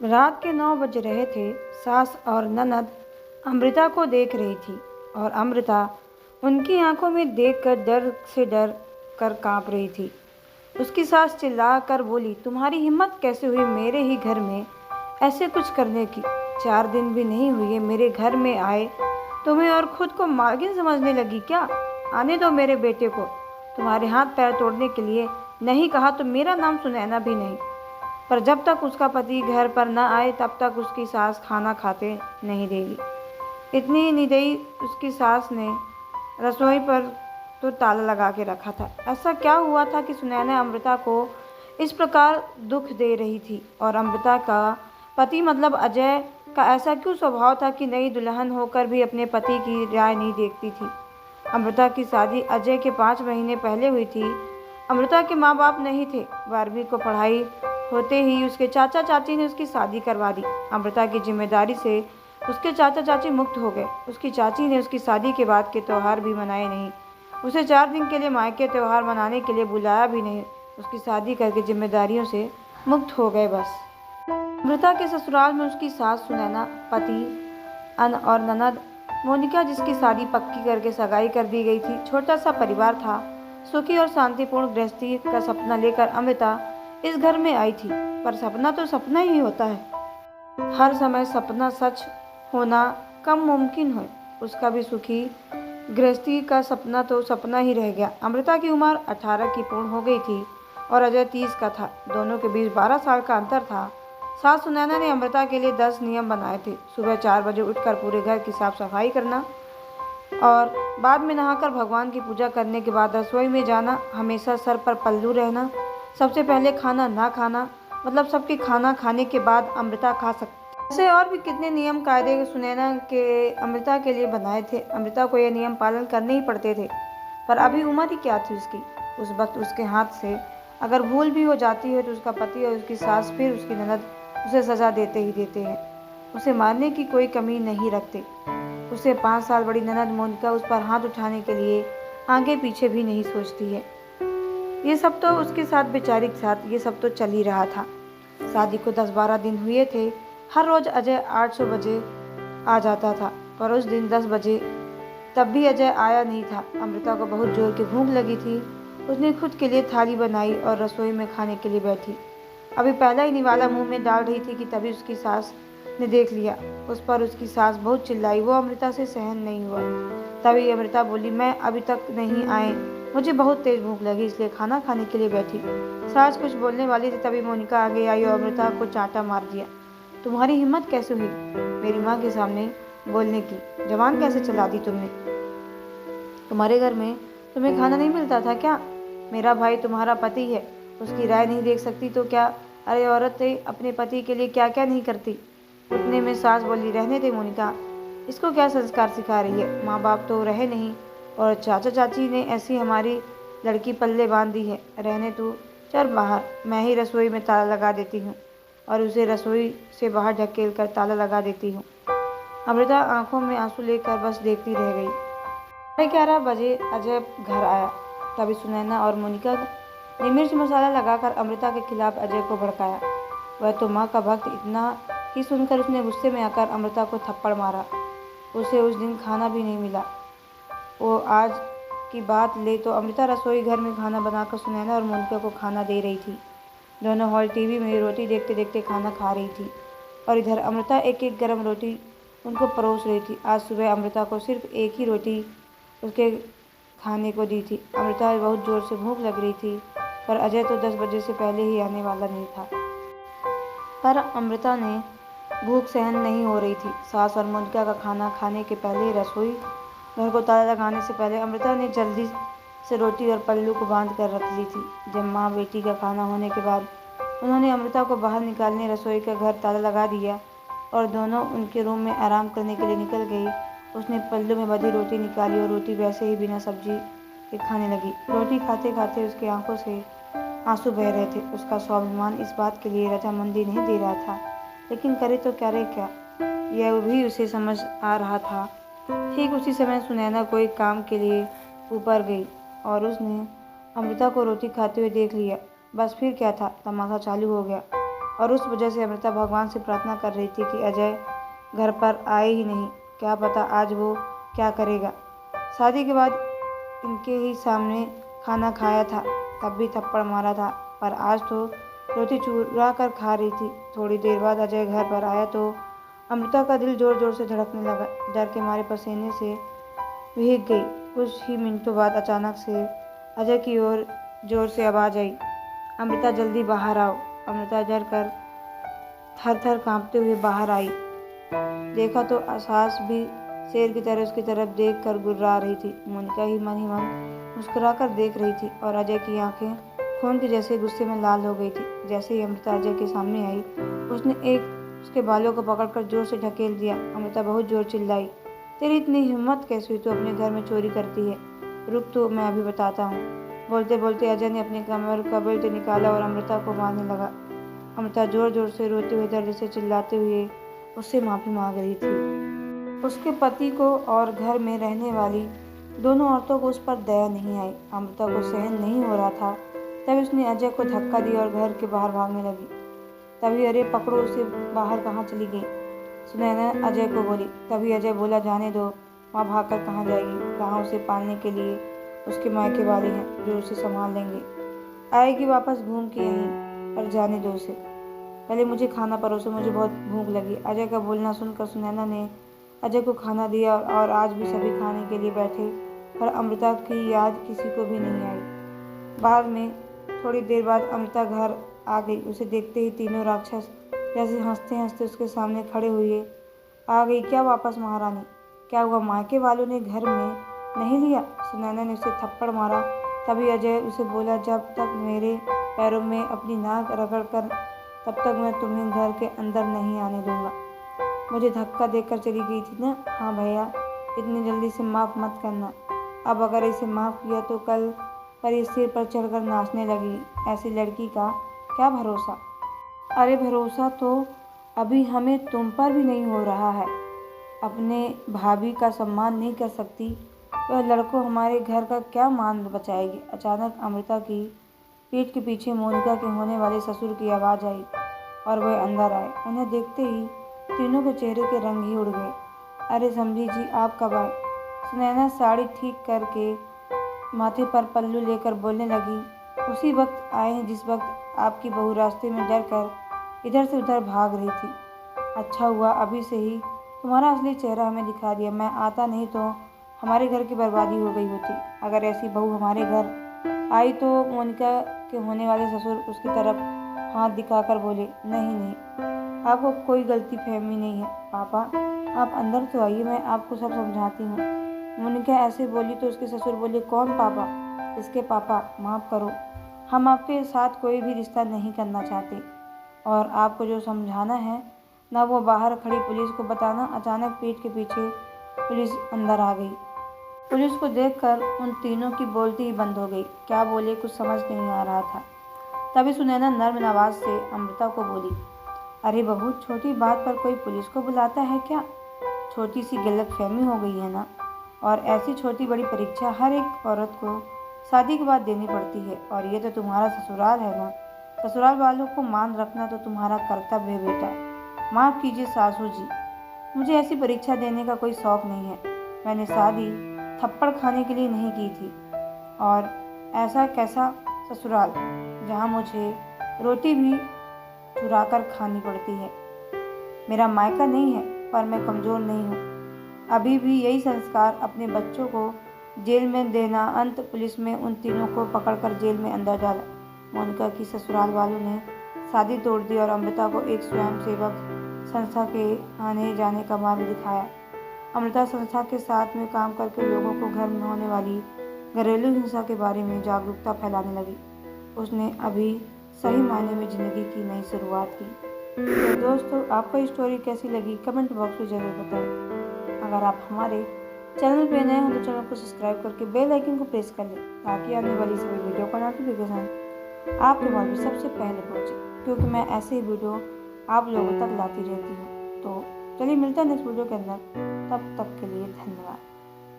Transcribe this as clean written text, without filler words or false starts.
रात के 9 बज रहे थे। सास और ननद अमृता को देख रही थी और अमृता उनकी आंखों में देखकर डर से डर कर कांप रही थी। उसकी सास चिल्ला कर बोली, तुम्हारी हिम्मत कैसे हुई मेरे ही घर में ऐसे कुछ करने की? 4 दिन भी नहीं हुए मेरे घर में आए तुम्हें और खुद को मालकिन समझने लगी क्या? आने दो मेरे बेटे को। तुम्हारे हाथ पैर तोड़ने के लिए नहीं कहा तो मेरा नाम सुनैना भी नहीं। पर जब तक उसका पति घर पर न आए तब तक उसकी सास खाना खाते नहीं देगी। इतनी निदई उसकी सास ने रसोई पर तो ताला लगा के रखा था। ऐसा क्या हुआ था कि सुनैना अमृता को इस प्रकार दुख दे रही थी? और अमृता का पति मतलब अजय का ऐसा क्यों स्वभाव था कि नई दुल्हन होकर भी अपने पति की राय नहीं देखती थी? अमृता की शादी अजय के 5 महीने पहले हुई थी। अमृता के माँ बाप नहीं थे। 12वीं को पढ़ाई होते ही उसके चाचा चाची ने उसकी शादी करवा दी। अमृता की जिम्मेदारी से उसके चाचा चाची मुक्त हो गए। उसकी चाची ने उसकी शादी के बाद के त्यौहार भी मनाए नहीं। उसे 4 दिन के लिए मायके त्यौहार मनाने के लिए बुलाया भी नहीं। उसकी शादी करके जिम्मेदारियों से मुक्त हो गए बस। अमृता के ससुराल में उसकी सास सुनैना, पति अन और ननद मोनिका, जिसकी शादी पक्की करके सगाई कर दी गई थी। छोटा सा परिवार था। सुखी और शांतिपूर्ण गृहस्थी का सपना लेकर अमृता इस घर में आई थी। पर सपना तो सपना ही होता है। हर समय सपना सच होना कम मुमकिन है। उसका भी सुखी गृहस्थी का सपना तो सपना ही रह गया। अमृता की उम्र 18 की पूर्ण हो गई थी और अजय 30 का था। दोनों के बीच 12 साल का अंतर था। सास सुनैना ने अमृता के लिए 10 नियम बनाए थे। सुबह 4 बजे उठकर पूरे घर की साफ सफाई करना और बाद में नहाकर भगवान की पूजा करने के बाद रसोई में जाना, हमेशा सर पर पल्लू रहना, सबसे पहले खाना ना खाना, मतलब सबके खाना खाने के बाद अमृता खा सकती। ऐसे और भी कितने नियम कायदे सुनैना के अमृता के लिए बनाए थे। अमृता को ये नियम पालन करने ही पड़ते थे। पर अभी उम्र ही क्या थी उसकी। उस वक्त उसके हाथ से अगर भूल भी हो जाती है तो उसका पति और उसकी सास फिर उसकी ननद उसे सजा देते ही देते हैं। उसे मारने की कोई कमी नहीं रखते। उसे 5 साल बड़ी ननद मोनिका उस पर हाथ उठाने के लिए आगे पीछे भी नहीं सोचती है। ये सब तो उसके साथ बेचारी के साथ ये सब तो चल ही रहा था। शादी को 10-12 दिन हुए थे। हर रोज अजय 800 बजे आ जाता था, पर उस दिन 10 बजे तब भी अजय आया नहीं था। अमृता को बहुत जोर की भूख लगी थी। उसने खुद के लिए थाली बनाई और रसोई में खाने के लिए बैठी। अभी पहला ही निवाला मुंह में डाल रही थी कि तभी उसकी सास ने देख लिया। उस पर उसकी सास बहुत चिल्लाई। वो अमृता से सहन नहीं हुआ। तभी अमृता बोली, मैं अभी तक नहीं आए, मुझे बहुत तेज भूख लगी इसलिए खाना खाने के लिए बैठी। सास कुछ बोलने वाली थी तभी मोनिका आगे आई और अमृता को चांटा मार दिया। तुम्हारी हिम्मत कैसे हुई मेरी माँ के सामने बोलने की? जबान कैसे चला दी तुमने? तुम्हारे घर में तुम्हें खाना नहीं मिलता था क्या? मेरा भाई तुम्हारा पति है, उसकी राय नहीं देख सकती तो क्या? अरे औरतें अपने पति के लिए क्या क्या नहीं करती। उतने में सास बोली, रहने दे मोनिका, इसको क्या संस्कार सिखा रही है? माँ बाप तो रहे नहीं और चाचा चाची ने ऐसी हमारी लड़की पल्ले बांध दी है। रहने तू, चल बाहर, मैं ही रसोई में ताला लगा देती हूँ और उसे रसोई से बाहर ढकेल कर ताला लगा देती हूँ। अमृता आंखों में आंसू लेकर बस देखती रह गई। 11:30 बजे अजय घर आया। तभी सुनैना और मोनिका ने मिर्च मसाला लगाकर अमृता के खिलाफ अजय को भड़काया। वह तो माँ का भक्त, इतना ही सुनकर उसने गुस्से में आकर अमृता को थप्पड़ मारा। उसे उस दिन खाना भी नहीं मिला। वो आज की बात ले तो अमृता रसोई घर में खाना बनाकर सुनैना और मोनिका को खाना दे रही थी। दोनों हॉल टीवी में रोटी देखते देखते खाना खा रही थी और इधर अमृता एक एक गर्म रोटी उनको परोस रही थी। आज सुबह अमृता को सिर्फ एक ही रोटी उसके खाने को दी थी। अमृता बहुत ज़ोर से भूख लग रही थी, पर अजय तो 10 बजे से पहले ही आने वाला नहीं था। पर अमृता ने भूख सहन नहीं हो रही थी। सास और मोनिका का खाना खाने के पहले रसोई घर को ताला लगाने से पहले अमृता ने जल्दी से रोटी और पल्लू को बांध कर रख ली थी। जब माँ बेटी का खाना होने के बाद उन्होंने अमृता को बाहर निकालने रसोई का घर ताला लगा दिया और दोनों उनके रूम में आराम करने के लिए निकल गई। उसने पल्लू में बंधी रोटी निकाली और रोटी वैसे ही बिना सब्जी के खाने लगी। रोटी खाते खाते उसकी आंखों से आंसू बह रहे थे। उसका स्वाभिमान इस बात के लिए रजामंदी नहीं दे रहा था, लेकिन करे तो करे क्या, यह भी उसे समझ आ रहा था। ठीक उसी समय सुनैना कोई काम के लिए ऊपर गई और उसने अमृता को रोटी खाते हुए देख लिया। बस फिर क्या था, तमाशा चालू हो गया। और उस वजह से अमृता भगवान से प्रार्थना कर रही थी कि अजय घर पर आए ही नहीं, क्या पता आज वो क्या करेगा। शादी के बाद इनके ही सामने खाना खाया था, तब भी थप्पड़ मारा था, पर आज तो रोटी चुरा कर खा रही थी। थोड़ी देर बाद अजय घर पर आया तो अमृता का दिल जोर जोर से धड़कने लगा। डर के मारे पसीने से भीग गई। कुछ ही मिनटों बाद अचानक से अजय की ओर जोर से आवाज़ आई, अमृता जल्दी बाहर आओ। अमृता डर कर थर थर कांपते हुए बाहर आई। देखा तो सास भी शेर की तरह उसकी तरफ देख कर गुर्रा रही थी। मोनिका ही मन मुस्कुरा कर देख रही थी और अजय की आंखें खून के जैसे गुस्से में लाल हो गई थी। जैसे ही अमृता अजय के सामने आई, उसने उसके बालों को पकड़कर जोर से ढकेल दिया। अमृता बहुत जोर चिल्लाई, तेरी इतनी हिम्मत कैसे हुई, तू अपने घर में चोरी करती है? रुक तो मैं अभी बताता हूँ। बोलते बोलते अजय ने अपने कमर का बेल्ट निकाला और अमृता को मारने लगा। अमृता जोर जोर से रोते हुए दर्द से चिल्लाते हुए उससे माफ़ी मांग रही थी। उसके पति को और घर में रहने वाली दोनों औरतों को उस पर दया नहीं आई। अमृता को सहन नहीं हो रहा था, तभी उसने अजय को धक्का दिया और घर के बाहर भागने लगी। तभी अरे पकड़ो उसे, बाहर कहाँ चली गई? सुनैना अजय को बोली। तभी अजय बोला, जाने दो, माँ भागकर कहाँ जाएगी? कहाँ उसे पालने के लिए उसके मायके वाले हैं जो उसे संभाल लेंगे। आएगी वापस घूम के यहीं, पर जाने दो उसे। पहले मुझे खाना परोसो, मुझे बहुत भूख लगी। अजय का बोलना सुनकर सुनैना ने अजय को खाना दिया और आज भी सभी खाने के लिए बैठे, पर अमृता की याद किसी को भी नहीं आई। बाद में थोड़ी देर बाद अमृता घर आ गई। उसे देखते ही तीनों राक्षस जैसे हंसते हंसते उसके सामने खड़े हुए। आ गई क्या वापस महारानी? क्या हुआ, मायके वालों ने घर में नहीं लिया? सुनैना ने उसे थप्पड़ मारा। तभी अजय उसे बोला, जब तक मेरे पैरों में अपनी नाक रगड़ कर, तब तक मैं तुम्हें घर के अंदर नहीं आने दूंगा। मुझे धक्का देकर चली गई थी ना? हाँ भैया, इतनी जल्दी से माफ़ मत करना। अब अगर इसे माफ़ किया तो कल पर ये सिर पर चढ़कर नाचने लगी। ऐसी लड़की का क्या भरोसा? अरे भरोसा तो अभी हमें तुम पर भी नहीं हो रहा है। अपने भाभी का सम्मान नहीं कर सकती, वह लड़कों हमारे घर का क्या मान बचाएगी? अचानक अमृता की पीठ के पीछे मोनिका के होने वाले ससुर की आवाज़ आई और वह अंदर आए। उन्हें देखते ही तीनों के चेहरे के रंग ही उड़ गए। अरे समझी जी, आप कब आए? सुनैना साड़ी ठीक करके माथे पर पल्लू लेकर बोलने लगी, उसी वक्त आए हैं जिस वक्त आपकी बहू रास्ते में डर कर इधर से उधर भाग रही थी। अच्छा हुआ अभी से ही तुम्हारा असली चेहरा हमें दिखा दिया। मैं आता नहीं तो हमारे घर की बर्बादी हो गई होती। अगर ऐसी बहू हमारे घर आई तो मोनिका के होने वाले ससुर उसकी तरफ हाथ दिखाकर बोले, नहीं नहीं, आपको कोई गलती फहमी नहीं है। पापा आप अंदर तो आइए, मैं आपको सब समझाती हूँ। मोनिका ऐसे बोली तो उसके ससुर बोले, कौन पापा? इसके पापा। माफ़ करो, हम आपके साथ कोई भी रिश्ता नहीं करना चाहते और आपको जो समझाना है ना वो बाहर खड़ी पुलिस को बताना। अचानक पीठ के पीछे पुलिस अंदर आ गई। पुलिस को देखकर उन तीनों की बोलती ही बंद हो गई। क्या बोले कुछ समझ नहीं आ रहा था। तभी सुनैना नर्म आवाज़ से अमृता को बोली, अरे बहू, छोटी बात पर कोई पुलिस को बुलाता है क्या? छोटी सी गलतफहमी हो गई है ना। और ऐसी छोटी बड़ी परीक्षा हर एक औरत को शादी के बाद देनी पड़ती है। और ये तो तुम्हारा ससुराल है ना, ससुराल वालों को मान रखना तो तुम्हारा कर्तव्य है बेटा। माफ़ कीजिए सासू जी, मुझे ऐसी परीक्षा देने का कोई शौक़ नहीं है। मैंने शादी थप्पड़ खाने के लिए नहीं की थी। और ऐसा कैसा ससुराल जहाँ मुझे रोटी भी चुरा कर खानी पड़ती है। मेरा मायका नहीं है, पर मैं कमज़ोर नहीं हूँ। अभी भी यही संस्कार अपने बच्चों को जेल में देना। अंत पुलिस में उन तीनों को पकड़कर जेल में अंदर डाला। मोनिका की ससुराल वालों ने शादी तोड़ दी और अमृता को एक स्वयंसेवक संस्था के आने जाने का मार्ग दिखाया। अमृता संस्था के साथ में काम करके लोगों को घर में होने वाली घरेलू हिंसा के बारे में जागरूकता फैलाने लगी। उसने अभी सही मायने में ज़िंदगी की नई शुरुआत की। तो दोस्तों, आपको ये स्टोरी कैसी लगी कमेंट बॉक्स में ज़रूर बताएं। अगर आप हमारे चैनल पे नए हैं तो चैनल को सब्सक्राइब करके बेल आइकन को प्रेस कर लें ताकि आने वाली सभी वीडियो का नोटिफिकेशन आपके मोबाइल में सबसे पहले पहुंचे, क्योंकि मैं ऐसे ही वीडियो आप लोगों तक लाती रहती हूँ। तो चलिए मिलते हैं नेक्स्ट वीडियो के अंदर, तब तक के लिए धन्यवाद।